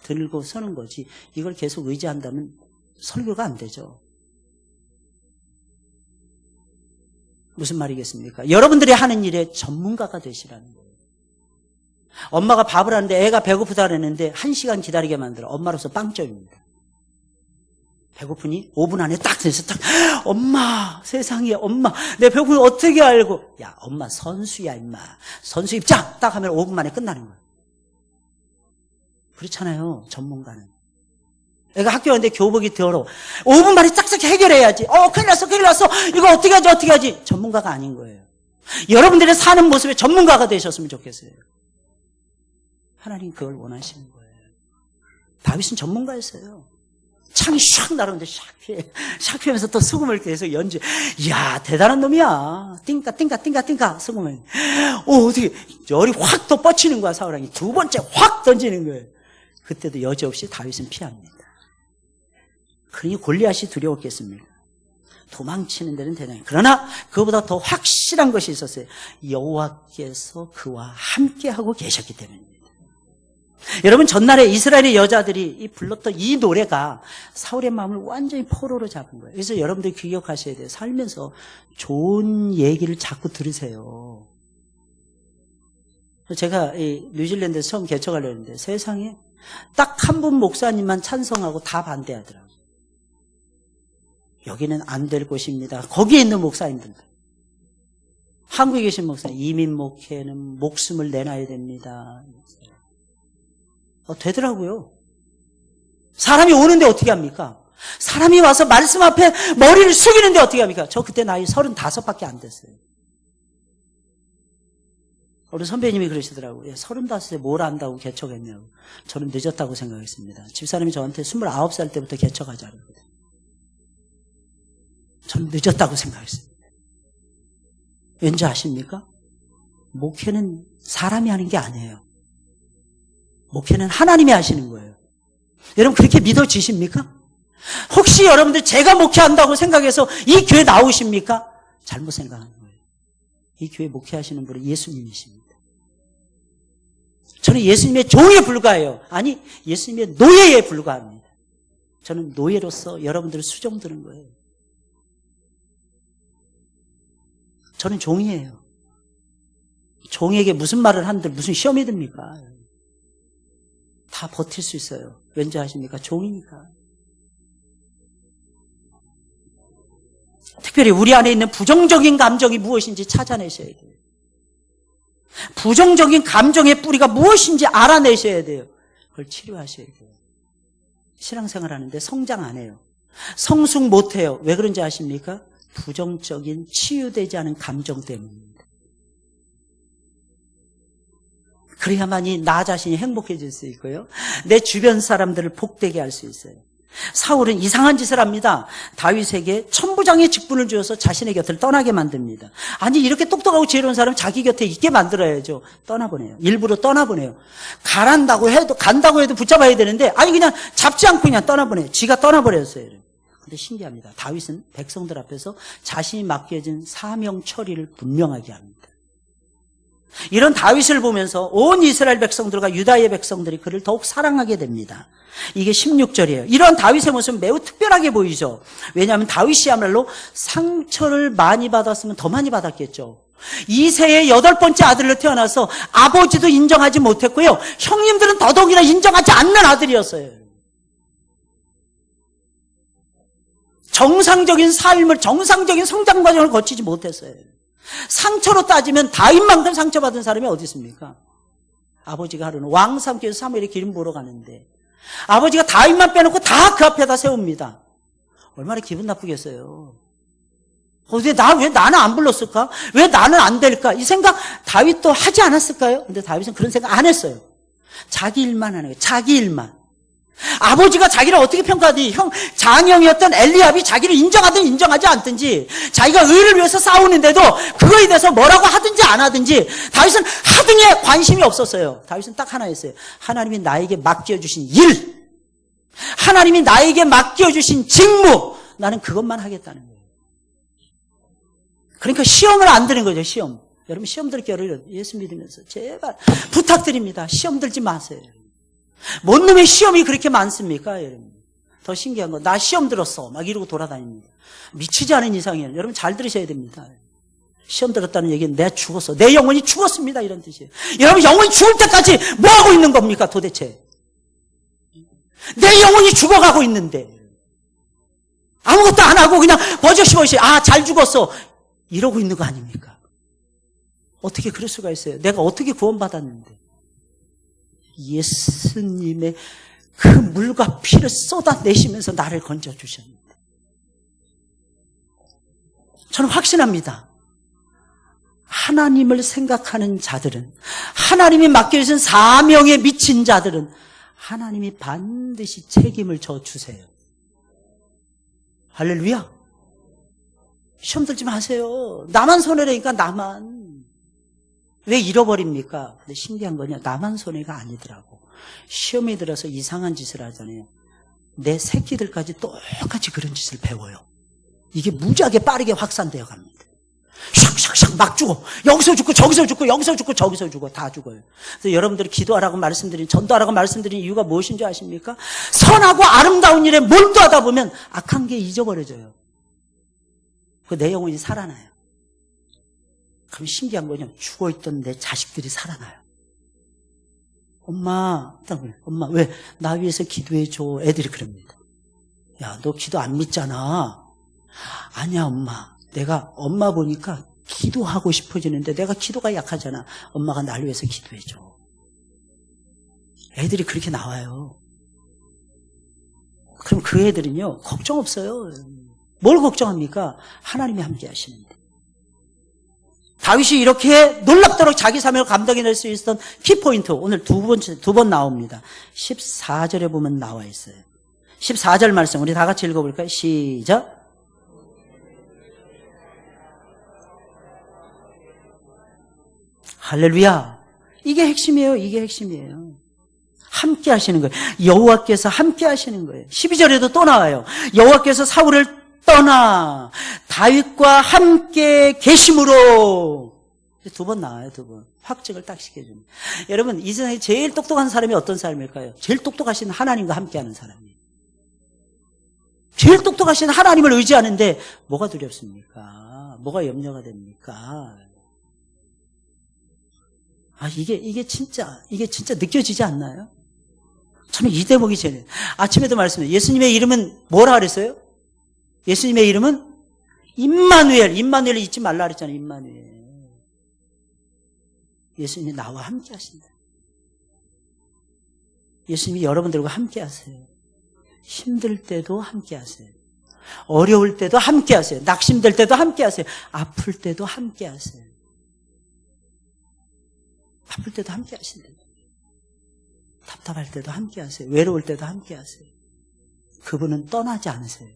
들고 서는 거지, 이걸 계속 의지한다면 설교가 안 되죠. 무슨 말이겠습니까? 여러분들이 하는 일에 전문가가 되시라는 거예요. 엄마가 밥을 하는데 애가 배고프다 그랬는데 1시간 기다리게 만들어. 엄마로서 빵점입니다. 배고프니 5분 안에 딱 돼서 딱, 엄마, 세상에, 엄마, 내 배고픔을 어떻게 알고. 야, 엄마 선수야 임마. 선수 입장 딱 하면 5분 만에 끝나는 거예요. 그렇잖아요, 전문가는. 애가 학교 가는데 교복이 더러워. 5분 만에 짝짝 해결해야지. 큰일 났어. 이거 어떻게 하지. 전문가가 아닌 거예요. 여러분들의 사는 모습에 전문가가 되셨으면 좋겠어요. 하나님 그걸 원하시는 거예요. 다윗은 전문가였어요. 창이 샥 날아오는데 샥 피하면서 또 수금을 계속 연주. 이야, 대단한 놈이야. 띵까 수금을. 어떻게 열이 확 또 뻗치는 거야, 사울왕이. 두 번째 확 던지는 거예요. 그때도 여지없이 다윗은 피합니다. 그러니 골리앗이 두려웠겠습니까? 도망치는 데는 대단히. 그러나 그보다 더 확실한 것이 있었어요. 여호와께서 그와 함께하고 계셨기 때문입니다. 여러분, 전날에 이스라엘의 여자들이 불렀던 이 노래가 사울의 마음을 완전히 포로로 잡은 거예요. 그래서 여러분들이 기억하셔야 돼요. 살면서 좋은 얘기를 자꾸 들으세요. 제가 뉴질랜드에서 처음 개척하려고 했는데 세상에 딱 한 분 목사님만 찬성하고 다 반대하더라고요. 여기는 안 될 곳입니다. 거기에 있는 목사님들, 한국에 계신 목사님, 이민 목회는 목숨을 내놔야 됩니다. 되더라고요. 사람이 오는데 어떻게 합니까? 사람이 와서 말씀 앞에 머리를 숙이는데 어떻게 합니까? 저 그때 나이 35밖에 안 됐어요. 우리 선배님이 그러시더라고요. 35에 뭘 안다고 개척했냐고. 저는 늦었다고 생각했습니다. 집사람이 저한테 29살 때부터 개척하자 그러거든요. 저는 늦었다고 생각했습니다. 왠지 아십니까? 목회는 사람이 하는 게 아니에요. 목회는 하나님이 하시는 거예요. 여러분 그렇게 믿어지십니까? 혹시 여러분들 제가 목회한다고 생각해서 이 교회 나오십니까? 잘못 생각하는 거예요. 이 교회 목회하시는 분은 예수님이십니다. 저는 예수님의 종에 불과해요. 아니, 예수님의 노예에 불과합니다. 저는 노예로서 여러분들을 수종드는 거예요. 저는 종이에요. 종에게 무슨 말을 한들 무슨 시험이 듭니까? 다 버틸 수 있어요. 왠지 아십니까? 종이니까. 특별히 우리 안에 있는 부정적인 감정이 무엇인지 찾아내셔야 돼요. 부정적인 감정의 뿌리가 무엇인지 알아내셔야 돼요. 그걸 치료하셔야 돼요. 신앙생활 하는데 성장 안 해요. 성숙 못 해요. 왜 그런지 아십니까? 부정적인 치유되지 않은 감정 때문입니다. 그래야만이 나 자신이 행복해질 수 있고요. 내 주변 사람들을 복되게 할 수 있어요. 사울은 이상한 짓을 합니다. 다윗에게 천부장의 직분을 주어서 자신의 곁을 떠나게 만듭니다. 아니, 이렇게 똑똑하고 지혜로운 사람 자기 곁에 있게 만들어야죠. 떠나보내요. 일부러 떠나보내요. 간다고 해도 붙잡아야 되는데, 아니, 그냥 잡지 않고 그냥 떠나보내요. 지가 떠나버렸어요. 근데 신기합니다. 다윗은 백성들 앞에서 자신이 맡겨진 사명 처리를 분명하게 합니다. 이런 다윗을 보면서 온 이스라엘 백성들과 유다의 백성들이 그를 더욱 사랑하게 됩니다. 이게 16절이에요. 이런 다윗의 모습은 매우 특별하게 보이죠. 왜냐하면 다윗이야말로 상처를 많이 받았으면 더 많이 받았겠죠. 이새의 8번째 아들로 태어나서 아버지도 인정하지 못했고요. 형님들은 더더욱이나 인정하지 않는 아들이었어요. 정상적인 삶을, 정상적인 성장 과정을 거치지 못했어요. 상처로 따지면 다윗만큼 상처받은 사람이 어디 있습니까? 아버지가 하루는 왕삼께서 사무엘의 기름 부으러 가는데 아버지가 다윗만 빼놓고 다 그 앞에다 세웁니다. 얼마나 기분 나쁘겠어요. 왜 나는 안 불렀을까? 왜 나는 안 될까? 이 생각 다윗도 하지 않았을까요? 근데 다윗은 그런 생각 안 했어요. 자기 일만 하는 거예요. 자기 일만. 아버지가 자기를 어떻게 평가하든지, 장형이었던 엘리압이 자기를 인정하든 인정하지 않든지, 자기가 의를 위해서 싸우는데도 그거에 대해서 뭐라고 하든지 안 하든지, 다윗은 하등에 관심이 없었어요. 다윗은 딱 하나였어요. 하나님이 나에게 맡겨주신 일, 하나님이 나에게 맡겨주신 직무, 나는 그것만 하겠다는 거예요. 그러니까 시험을 안 드는 거죠. 시험. 여러분 시험 들 겨를 예수 믿으면서 제발 부탁드립니다. 시험 들지 마세요. 뭔 놈의 시험이 그렇게 많습니까, 여러분? 더 신기한 거, 나 시험 들었어 막 이러고 돌아다닙니다. 미치지 않은 이상이에요. 여러분 잘 들으셔야 됩니다. 시험 들었다는 얘기는 내가 죽었어, 내 영혼이 죽었습니다, 이런 뜻이에요. 여러분 영혼이 죽을 때까지 뭐 하고 있는 겁니까 도대체? 내 영혼이 죽어가고 있는데 아무것도 안 하고 그냥 버젓이 잘 죽었어 이러고 있는 거 아닙니까? 어떻게 그럴 수가 있어요? 내가 어떻게 구원받았는데 예수님의 그 물과 피를 쏟아내시면서 나를 건져주셨는데, 저는 확신합니다. 하나님을 생각하는 자들은, 하나님이 맡겨주신 사명에 미친 자들은 하나님이 반드시 책임을 져주세요. 할렐루야. 시험 들지 마세요. 나만 손해라니까, 나만. 왜 잃어버립니까? 근데 신기한 건요, 나만 손해가 아니더라고. 시험에 들어서 이상한 짓을 하잖아요. 내 새끼들까지 똑같이 그런 짓을 배워요. 이게 무지하게 빠르게 확산되어 갑니다. 샥샥샥 막 죽어. 여기서 죽고 저기서 죽고 여기서 죽고 저기서 죽어. 다 죽어요. 그래서 여러분들이 기도하라고 말씀드린, 전도하라고 말씀드린 이유가 무엇인지 아십니까? 선하고 아름다운 일에 몰두하다 보면 악한 게 잊어버려져요. 그 내 영혼이 살아나요. 그럼 신기한 거냐, 죽어있던 내 자식들이 살아나요. 엄마 왜 나 위해서 기도해줘. 애들이 그럽니다. 야, 너 기도 안 믿잖아. 아니야 엄마, 내가 엄마 보니까 기도하고 싶어지는데 내가 기도가 약하잖아. 엄마가 날 위해서 기도해줘. 애들이 그렇게 나와요. 그럼 그 애들은요 걱정 없어요. 뭘 걱정합니까? 하나님이 함께 하시는데. 다윗이 이렇게 놀랍도록 자기 사명을 감당해낼 수 있었던 키포인트, 오늘 두 번 나옵니다. 14절에 보면 나와 있어요. 14절 말씀 우리 다 같이 읽어볼까요? 시작. 할렐루야. 이게 핵심이에요. 이게 핵심이에요. 함께 하시는 거예요. 여호와께서 함께 하시는 거예요. 12절에도 또 나와요. 여호와께서 사울을 떠나 다윗과 함께 계심으로. 두 번 나와요. 두 번. 확증을 딱 시켜줍니다. 여러분 이 세상에 제일 똑똑한 사람이 어떤 사람일까요? 제일 똑똑하신 하나님과 함께하는 사람이에요. 제일 똑똑하신 하나님을 의지하는데 뭐가 두렵습니까? 뭐가 염려가 됩니까? 이게 진짜 느껴지지 않나요? 저는 이 대목이 제일. 아침에도 말씀해요. 예수님의 이름은 뭐라 그랬어요? 예수님의 이름은 임마누엘. 임마누엘을 잊지 말라 그랬잖아요. 임마누엘. 예수님이 나와 함께 하신다. 예수님이 여러분들과 함께 하세요. 힘들 때도 함께 하세요. 어려울 때도 함께 하세요. 낙심될 때도 함께 하세요. 아플 때도 함께 하세요. 아플 때도 함께 하신다. 답답할 때도 함께 하세요. 외로울 때도 함께 하세요. 그분은 떠나지 않으세요.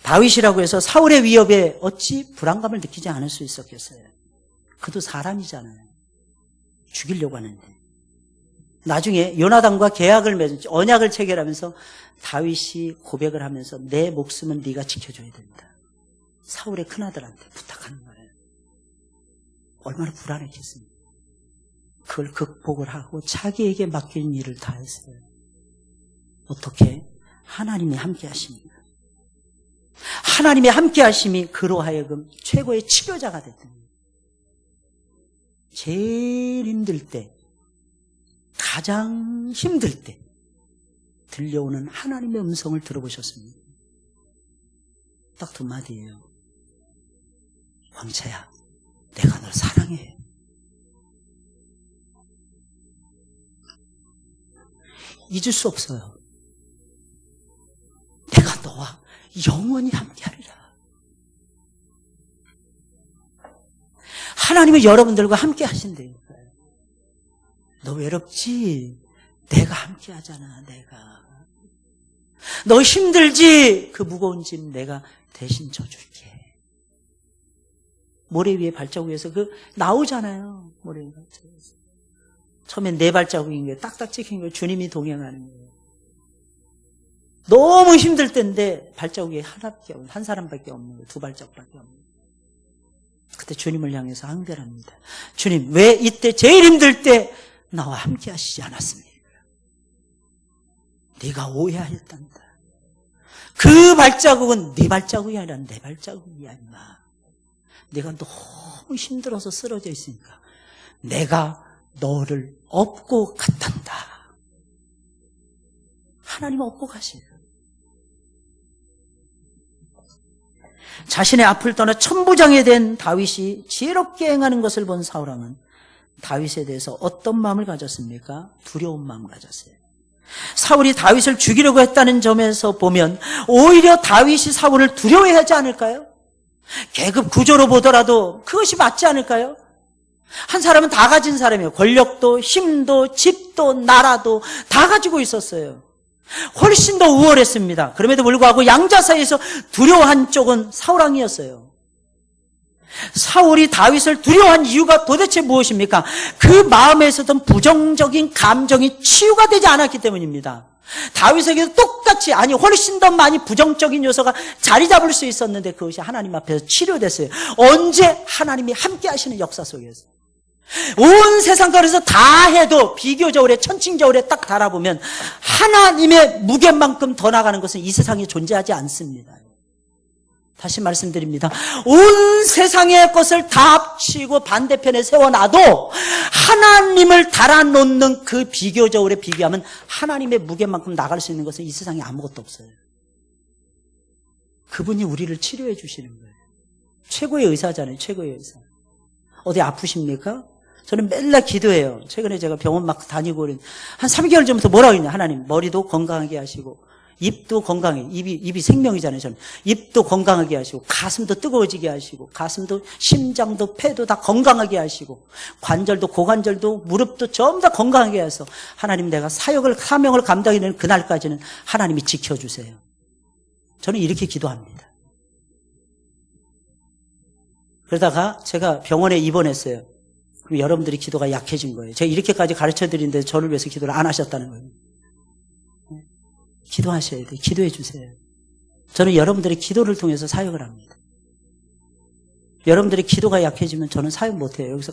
다윗이라고 해서 사울의 위협에 어찌 불안감을 느끼지 않을 수 있었겠어요? 그도 사람이잖아요. 죽이려고 하는데. 나중에 요나단과 계약을 맺은, 언약을 체결하면서 다윗이 고백을 하면서 내 목숨은 네가 지켜줘야 된다. 사울의 큰아들한테 부탁하는 거예요. 얼마나 불안했겠습니까? 그걸 극복을 하고 자기에게 맡긴 일을 다 했어요. 어떻게? 하나님이 함께 하십니다. 하나님의 함께 하심이 그로 하여금 최고의 치료자가 됐던 거예요. 제일 힘들 때, 가장 힘들 때 들려오는 하나님의 음성을 들어보셨습니까? 딱 두 마디예요. 황차야, 내가 널 사랑해. 잊을 수 없어요. 내가 너와 영원히 함께하리라. 하나님은 여러분들과 함께 하신다니까요. 너 외롭지? 내가 함께 하잖아, 내가. 너 힘들지? 그 무거운 짐 내가 대신 져줄게. 모래 위에 발자국에서 나오잖아요, 모래 위에 발자국에서. 처음엔 네 발자국인 거예요. 딱딱 찍힌 거예요. 주님이 동행하는 거예요. 너무 힘들 때인데 발자국이 한 사람밖에 없는 거예요. 두 발자국밖에 없는 거예요. 그때 주님을 향해서 항변합니다. 주님, 왜 이때 제일 힘들 때 나와 함께 하시지 않았습니까? 네가 오해하였단다. 그 발자국은 네 발자국이 아니라 내 발자국이야, 임마. 네가 너무 힘들어서 쓰러져 있으니까 내가 너를 업고 갔단다. 하나님 업고 가세요. 자신의 앞을 떠나 천부장이 된 다윗이 지혜롭게 행하는 것을 본 사울왕은 다윗에 대해서 어떤 마음을 가졌습니까? 두려운 마음을 가졌어요. 사울이 다윗을 죽이려고 했다는 점에서 보면 오히려 다윗이 사울을 두려워하지 않을까요? 계급 구조로 보더라도 그것이 맞지 않을까요? 한 사람은 다 가진 사람이에요. 권력도 힘도 집도 나라도 다 가지고 있었어요. 훨씬 더 우월했습니다. 그럼에도 불구하고 양자 사이에서 두려워한 쪽은 사울왕이었어요. 사울이 다윗을 두려워한 이유가 도대체 무엇입니까? 그 마음에 있었던 부정적인 감정이 치유가 되지 않았기 때문입니다. 다윗에게도 똑같이, 아니 훨씬 더 많이 부정적인 요소가 자리 잡을 수 있었는데 그것이 하나님 앞에서 치료됐어요. 언제? 하나님이 함께 하시는 역사 속에서. 온 세상 가운데서 다 해도 비교저울에 천칭저울에 딱 달아보면 하나님의 무게만큼 더 나가는 것은 이 세상에 존재하지 않습니다. 다시 말씀드립니다. 온 세상의 것을 다 합치고 반대편에 세워놔도 하나님을 달아놓는 그 비교저울에 비교하면 하나님의 무게만큼 나갈 수 있는 것은 이 세상에 아무것도 없어요. 그분이 우리를 치료해 주시는 거예요. 최고의 의사잖아요. 최고의 의사. 어디 아프십니까? 저는 맨날 기도해요. 최근에 제가 병원 막 다니고 한 3개월 전부터 뭐라고 했냐. 하나님 머리도 건강하게 하시고 입도 건강해. 입이 생명이잖아요. 저는 입도 건강하게 하시고 가슴도 뜨거워지게 하시고 가슴도 심장도 폐도 다 건강하게 하시고 관절도 고관절도 무릎도 전부 다 건강하게 해서 하나님 내가 사명을 감당해내는 그날까지는 하나님이 지켜주세요. 저는 이렇게 기도합니다. 그러다가 제가 병원에 입원했어요. 그럼 여러분들이 기도가 약해진 거예요. 제가 이렇게까지 가르쳐 드리는데 저를 위해서 기도를 안 하셨다는 거예요. 기도하셔야 돼요. 기도해 주세요. 저는 여러분들의 기도를 통해서 사역을 합니다. 여러분들의 기도가 약해지면 저는 사역 못해요. 여기서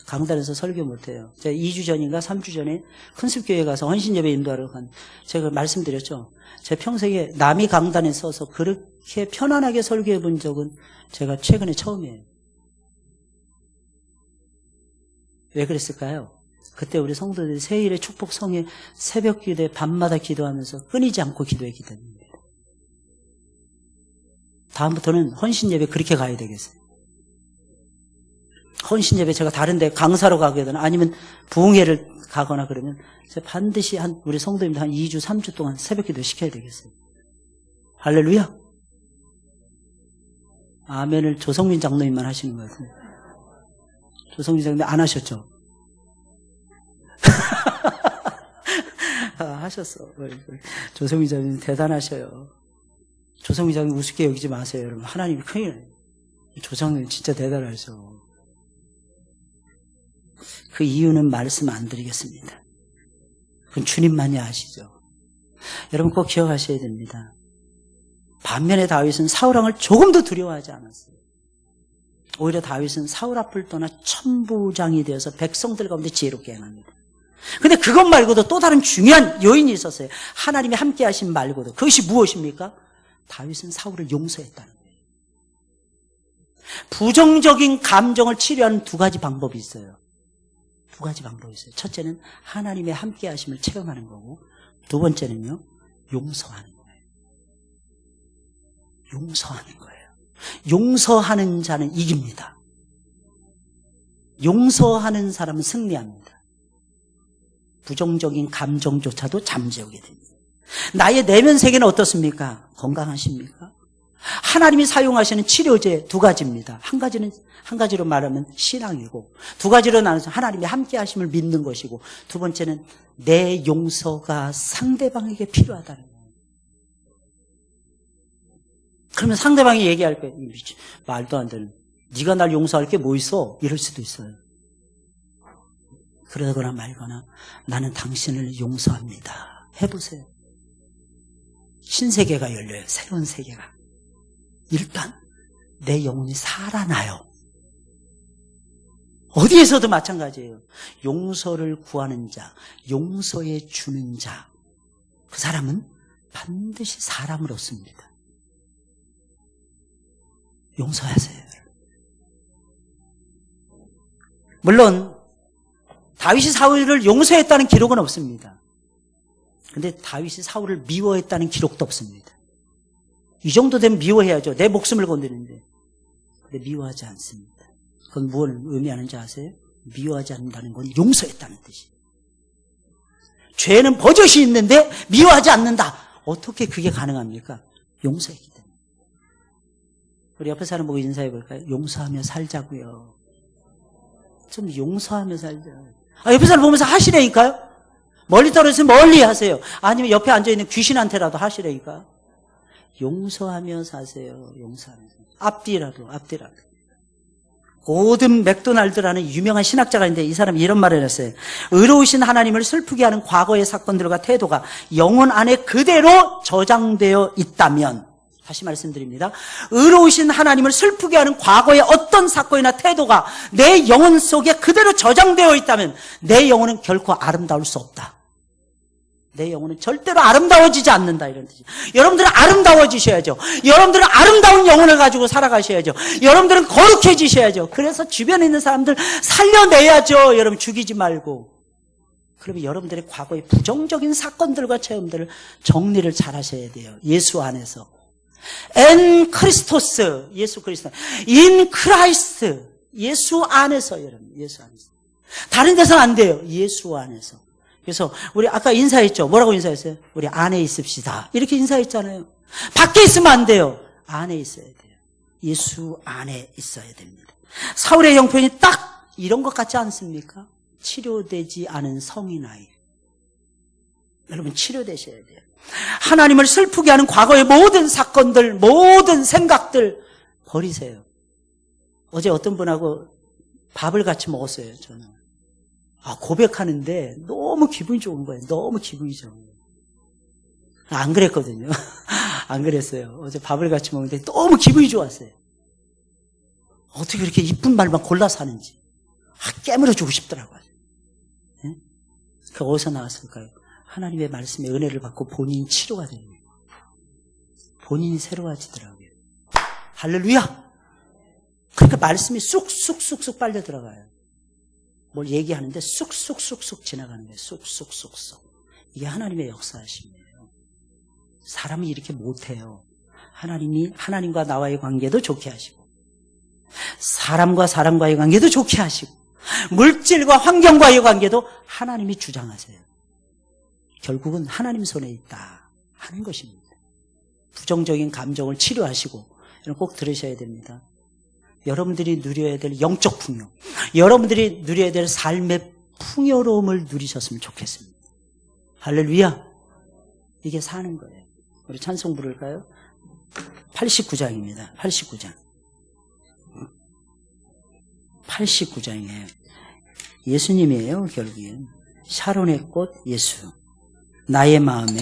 강단에서 설교 못해요. 제가 2주 전인가 3주 전에 큰숲교회 가서 헌신예배 인도하러 제가 말씀드렸죠. 제 평생에 남이 강단에 서서 그렇게 편안하게 설교해 본 적은 제가 최근에 처음이에요. 왜 그랬을까요? 그때 우리 성도들이 세일의 축복 성회 새벽 기도에 밤마다 기도하면서 끊이지 않고 기도했기 때문입니다. 다음부터는 헌신 예배 그렇게 가야 되겠어요. 헌신 예배 제가 다른 데 강사로 가거나 아니면 부흥회를 가거나 그러면 제가 반드시 우리 성도님들 한 2주, 3주 동안 새벽 기도 시켜야 되겠어요. 할렐루야. 아멘을 조성민 장로님만 하시는 것 같은데. 조성민 장로님 안 하셨죠? 하셨어. 조성민 장로님 대단하셔요. 조성민 장로님 우습게 여기지 마세요. 여러분. 하나님이 큰일 나요. 조성민 진짜 대단하셔. 그 이유는 말씀 안 드리겠습니다. 그건 주님만이 아시죠. 여러분 꼭 기억하셔야 됩니다. 반면에 다윗은 사울왕을 조금도 두려워하지 않았어요. 오히려 다윗은 사울 앞을 떠나 천부장이 되어서 백성들 가운데 지혜롭게 행합니다. 근데 그것 말고도 또 다른 중요한 요인이 있었어요. 하나님이 함께 하신 말고도. 그것이 무엇입니까? 다윗은 사울을 용서했다는 거예요. 부정적인 감정을 치료하는 두 가지 방법이 있어요. 두 가지 방법이 있어요. 첫째는 하나님의 함께 하심을 체험하는 거고 두 번째는요. 용서하는 거예요. 용서하는 거예요. 용서하는 자는 이깁니다. 용서하는 사람은 승리합니다. 부정적인 감정조차도 잠재우게 됩니다. 나의 내면 세계는 어떻습니까? 건강하십니까? 하나님이 사용하시는 치료제 두 가지입니다. 한 가지로 말하면 신앙이고, 두 가지로 나눠서 하나님이 함께 하심을 믿는 것이고, 두 번째는 내 용서가 상대방에게 필요하다는 거예요. 그러면 상대방이 얘기할 거예요. 말도 안 되는, 네가 날 용서할 게 뭐 있어? 이럴 수도 있어요. 그러거나 말거나 나는 당신을 용서합니다. 해보세요. 신세계가 열려요. 새로운 세계가. 일단 내 영혼이 살아나요. 어디에서도 마찬가지예요. 용서를 구하는 자, 용서해 주는 자, 그 사람은 반드시 사람을 얻습니다. 용서하세요. 물론 다윗이 사울을 용서했다는 기록은 없습니다. 근데 다윗이 사울을 미워했다는 기록도 없습니다. 이 정도 되면 미워해야죠. 내 목숨을 건드리는데. 근데 미워하지 않습니다. 그건 뭘 의미하는지 아세요? 미워하지 않는다는 건 용서했다는 뜻이에요. 죄는 버젓이 있는데 미워하지 않는다. 어떻게 그게 가능합니까? 용서했기 때문에. 우리 옆에 사람 보고 인사해 볼까요? 용서하며 살자고요. 좀 용서하며 살자. 옆에 사람 보면서 하시라니까요? 멀리 떨어지면 멀리 하세요. 아니면 옆에 앉아있는 귀신한테라도 하시라니까. 용서하며 사세요. 용서하면서. 앞뒤라도. 고든 맥도날드라는 유명한 신학자가 있는데 이 사람이 이런 말을 했어요. 의로우신 하나님을 슬프게 하는 과거의 사건들과 태도가 영혼 안에 그대로 저장되어 있다면, 다시 말씀드립니다. 의로우신 하나님을 슬프게 하는 과거의 어떤 사건이나 태도가 내 영혼 속에 그대로 저장되어 있다면 내 영혼은 결코 아름다울 수 없다. 내 영혼은 절대로 아름다워지지 않는다, 이런 뜻이에요. 여러분들은 아름다워지셔야죠. 여러분들은 아름다운 영혼을 가지고 살아가셔야죠. 여러분들은 거룩해지셔야죠. 그래서 주변에 있는 사람들 살려내야죠. 여러분 죽이지 말고. 그러면 여러분들의 과거의 부정적인 사건들과 체험들을 정리를 잘 하셔야 돼요. 예수 안에서. 엔 크리스토스, 예수 그리스도. 인 크라이스트, 예수 안에서, 여러분. 예수 안에서. 다른 데서는 안 돼요. 예수 안에서. 그래서 우리 아까 인사했죠. 뭐라고 인사했어요? 우리 안에 있읍시다. 이렇게 인사했잖아요. 밖에 있으면 안 돼요. 안에 있어야 돼요. 예수 안에 있어야 됩니다. 사울의 형편이 딱 이런 것 같지 않습니까? 치료되지 않은 성인 아이. 여러분 치료되셔야 돼요. 하나님을 슬프게 하는 과거의 모든 사건들, 모든 생각들 버리세요. 어제 어떤 분하고 밥을 같이 먹었어요. 저는. 고백하는데 너무 기분이 좋은 거예요. 너무 기분이 좋은 거예요. 안 그랬거든요. 안 그랬어요. 어제 밥을 같이 먹는데 너무 기분이 좋았어요. 어떻게 그렇게 이쁜 말만 골라서 하는지. 깨물어주고 싶더라고요. 네? 그 어디서 나왔을까요? 하나님의 말씀에 은혜를 받고 본인이 치료가 되는 거예요. 본인이 새로워지더라고요. 할렐루야! 그러니까 말씀이 쑥쑥쑥쑥 빨려 들어가요. 뭘 얘기하는데 쑥쑥쑥쑥 지나가는 거예요. 쑥쑥쑥쑥. 이게 하나님의 역사하심이에요. 사람이 이렇게 못해요. 하나님이 하나님과 나와의 관계도 좋게 하시고, 사람과 사람과의 관계도 좋게 하시고, 물질과 환경과의 관계도 하나님이 주장하세요. 결국은 하나님 손에 있다 하는 것입니다. 부정적인 감정을 치료하시고, 이런 꼭 들으셔야 됩니다. 여러분들이 누려야 될 영적 풍요, 여러분들이 누려야 될 삶의 풍요로움을 누리셨으면 좋겠습니다. 할렐루야. 이게 사는 거예요. 우리 찬송 부를까요? 89장입니다. 89장이에요. 예수님이에요. 결국엔 샤론의 꽃 예수. 나의 마음에